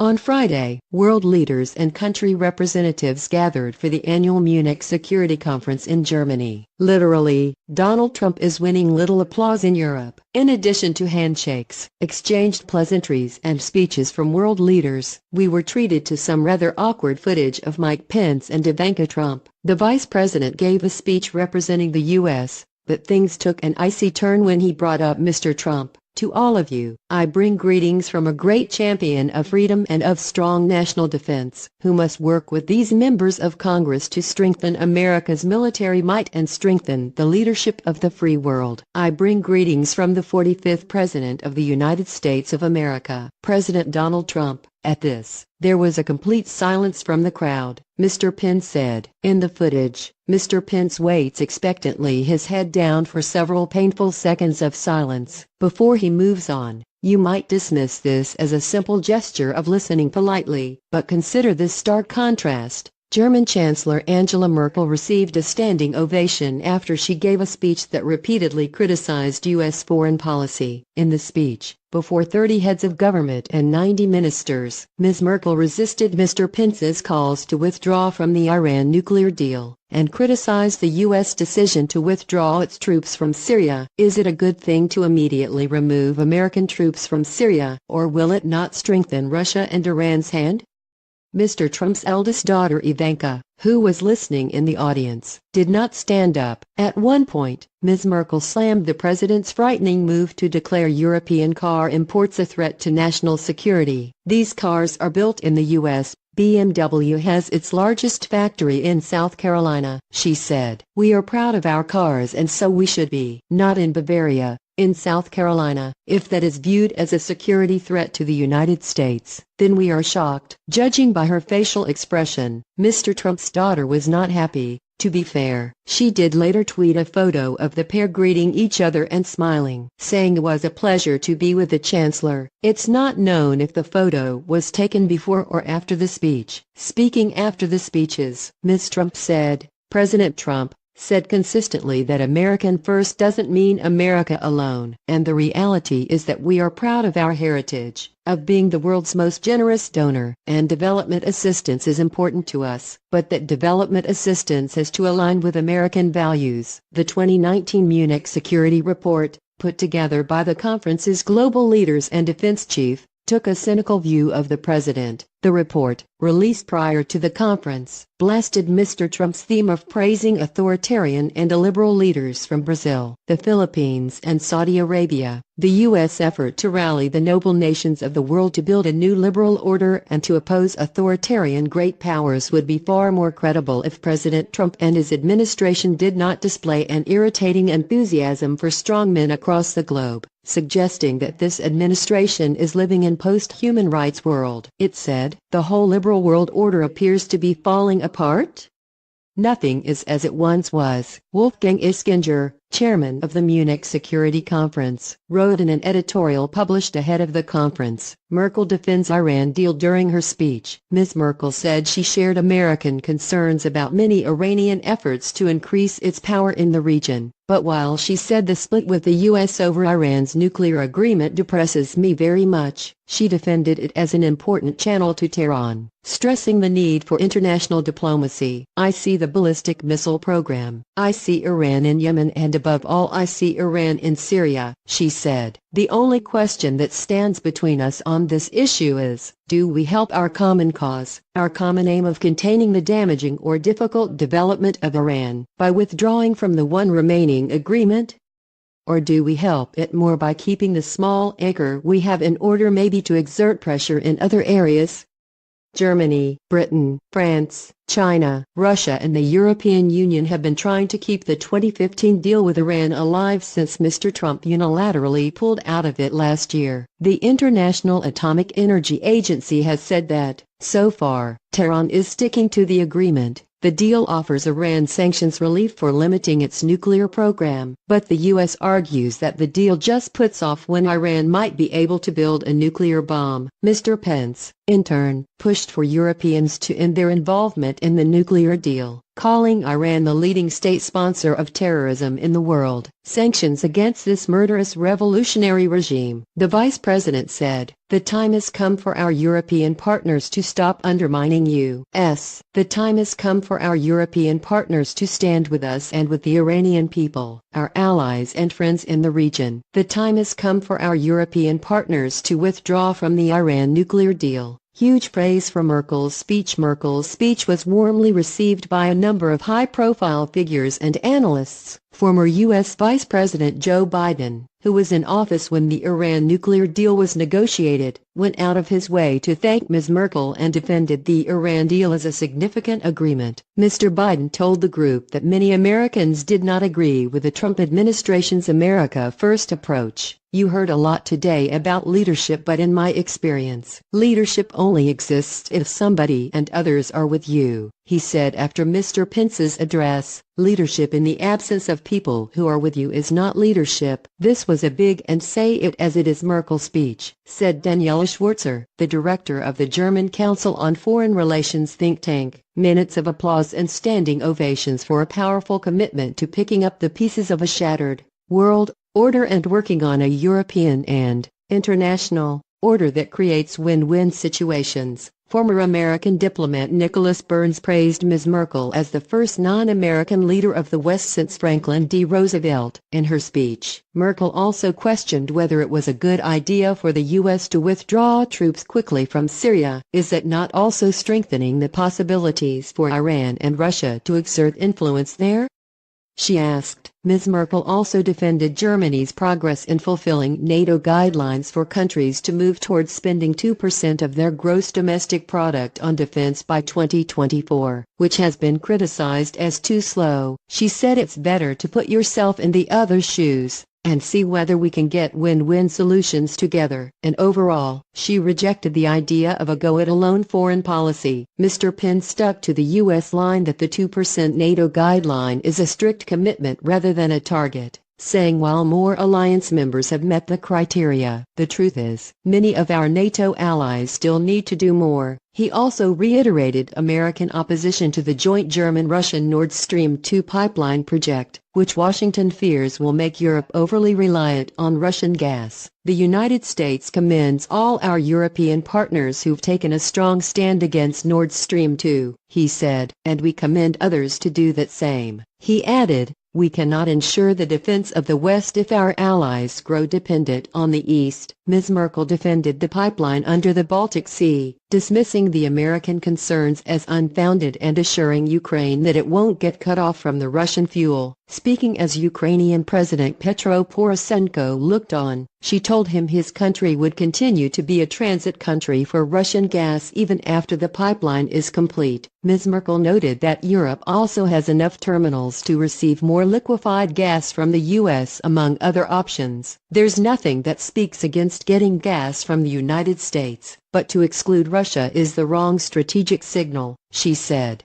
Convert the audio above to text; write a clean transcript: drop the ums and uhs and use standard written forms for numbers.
On Friday, world leaders and country representatives gathered for the annual Munich Security Conference in Germany. Literally, Donald Trump is winning little applause in Europe. In addition to handshakes, exchanged pleasantries and speeches from world leaders, we were treated to some rather awkward footage of Mike Pence and Ivanka Trump. The vice president gave a speech representing the U.S., but things took an icy turn when he brought up Mr. Trump. To all of you, I bring greetings from a great champion of freedom and of strong national defense, who must work with these members of Congress to strengthen America's military might and strengthen the leadership of the free world. I bring greetings from the 45th President of the United States of America, President Donald Trump. At this, there was a complete silence from the crowd. Mr. Pence said. In the footage, Mr. Pence waits expectantly, his head down for several painful seconds of silence, before he moves on. You might dismiss this as a simple gesture of listening politely, but consider this stark contrast. German Chancellor Angela Merkel received a standing ovation after she gave a speech that repeatedly criticized U.S. foreign policy. In the speech, before 30 heads of government and 90 ministers, Ms. Merkel resisted Mr. Pence's calls to withdraw from the Iran nuclear deal, and criticized the U.S. decision to withdraw its troops from Syria. Is it a good thing to immediately remove American troops from Syria, or will it not strengthen Russia and Iran's hand? Mr. Trump's eldest daughter Ivanka, who was listening in the audience, did not stand up. At one point, Ms. Merkel slammed the president's frightening move to declare European car imports a threat to national security. These cars are built in the U.S. BMW has its largest factory in South Carolina, she said. We are proud of our cars and so we should be. Not in Bavaria, in South Carolina. If that is viewed as a security threat to the United States, then we are shocked. Judging by her facial expression, Mr. Trump's daughter was not happy. To be fair, she did later tweet a photo of the pair greeting each other and smiling, saying it was a pleasure to be with the Chancellor. It's not known if the photo was taken before or after the speech. Speaking after the speeches, Ms. Trump said, President Trump said consistently that American first doesn't mean America alone, and the reality is that we are proud of our heritage, of being the world's most generous donor, and development assistance is important to us, but that development assistance has to align with American values. The 2019 Munich Security Report, put together by the conference's global leaders and defense chief, took a cynical view of the president. The report, released prior to the conference, blasted Mr. Trump's theme of praising authoritarian and illiberal leaders from Brazil, the Philippines and Saudi Arabia. The U.S. effort to rally the noble nations of the world to build a new liberal order and to oppose authoritarian great powers would be far more credible if President Trump and his administration did not display an irritating enthusiasm for strongmen across the globe, suggesting that this administration is living in post-human rights world. It said, the whole liberal world order appears to be falling apart? Nothing is as it once was. Wolfgang Ischinger, chairman of the Munich Security Conference, wrote in an editorial published ahead of the conference. Merkel defends Iran deal during her speech. Ms. Merkel said she shared American concerns about many Iranian efforts to increase its power in the region. But while she said the split with the U.S. over Iran's nuclear agreement depresses me very much, she defended it as an important channel to Tehran, stressing the need for international diplomacy. I see the ballistic missile program. I see Iran in Yemen and above all I see Iran in Syria, she said. The only question that stands between us on this issue is, do we help our common cause, our common aim of containing the damaging or difficult development of Iran, by withdrawing from the one remaining agreement? Or do we help it more by keeping the small anchor we have in order maybe to exert pressure in other areas? Germany, Britain, France, China, Russia and the European Union have been trying to keep the 2015 deal with Iran alive since Mr. Trump unilaterally pulled out of it last year. The International Atomic Energy Agency has said that, so far, Tehran is sticking to the agreement. The deal offers Iran sanctions relief for limiting its nuclear program, but the U.S. argues that the deal just puts off when Iran might be able to build a nuclear bomb. Mr. Pence, in turn, pushed for Europeans to end their involvement in the nuclear deal, calling Iran the leading state sponsor of terrorism in the world. Sanctions against this murderous revolutionary regime, the vice president said. The time has come for our European partners to stop undermining us. The time has come for our European partners to stand with us and with the Iranian people, our allies and friends in the region. The time has come for our European partners to withdraw from the Iran nuclear deal. Huge praise for Merkel's speech. Merkel's speech was warmly received by a number of high-profile figures and analysts. Former U.S. Vice President Joe Biden, who was in office when the Iran nuclear deal was negotiated, went out of his way to thank Ms. Merkel and defended the Iran deal as a significant agreement. Mr. Biden told the group that many Americans did not agree with the Trump administration's America First approach. You heard a lot today about leadership, but in my experience, leadership only exists if somebody and others are with you, he said after Mr. Pence's address. Leadership in the absence of people who are with you is not leadership. This was a big and say it as it is Merkel speech, said Daniela Schwarzer, the director of the German Council on Foreign Relations think tank. Minutes of applause and standing ovations for a powerful commitment to picking up the pieces of a shattered world order and working on a European and international order that creates win-win situations. Former American diplomat Nicholas Burns praised Ms. Merkel as the first non-American leader of the West since Franklin D. Roosevelt. In her speech, Merkel also questioned whether it was a good idea for the U.S. to withdraw troops quickly from Syria. Is that not also strengthening the possibilities for Iran and Russia to exert influence there? She asked. Ms. Merkel also defended Germany's progress in fulfilling NATO guidelines for countries to move towards spending 2% of their gross domestic product on defense by 2024, which has been criticized as too slow. She said it's better to put yourself in the other's shoes and see whether we can get win-win solutions together. And overall, she rejected the idea of a go-it-alone foreign policy. Mr. Pence stuck to the U.S. line that the 2% NATO guideline is a strict commitment rather than a target, saying while more alliance members have met the criteria, the truth is, many of our NATO allies still need to do more. He also reiterated American opposition to the joint German-Russian Nord Stream 2 pipeline project, which Washington fears will make Europe overly reliant on Russian gas. The United States commends all our European partners who've taken a strong stand against Nord Stream 2, he said, and we commend others to do that same. He added, we cannot ensure the defense of the West if our allies grow dependent on the East. Ms. Merkel defended the pipeline under the Baltic Sea, dismissing the American concerns as unfounded and assuring Ukraine that it won't get cut off from the Russian fuel. Speaking as Ukrainian President Petro Poroshenko looked on, she told him his country would continue to be a transit country for Russian gas even after the pipeline is complete. Ms. Merkel noted that Europe also has enough terminals to receive more liquefied gas from the U.S. among other options. There's nothing that speaks against getting gas from the United States, but to exclude Russia is the wrong strategic signal, she said.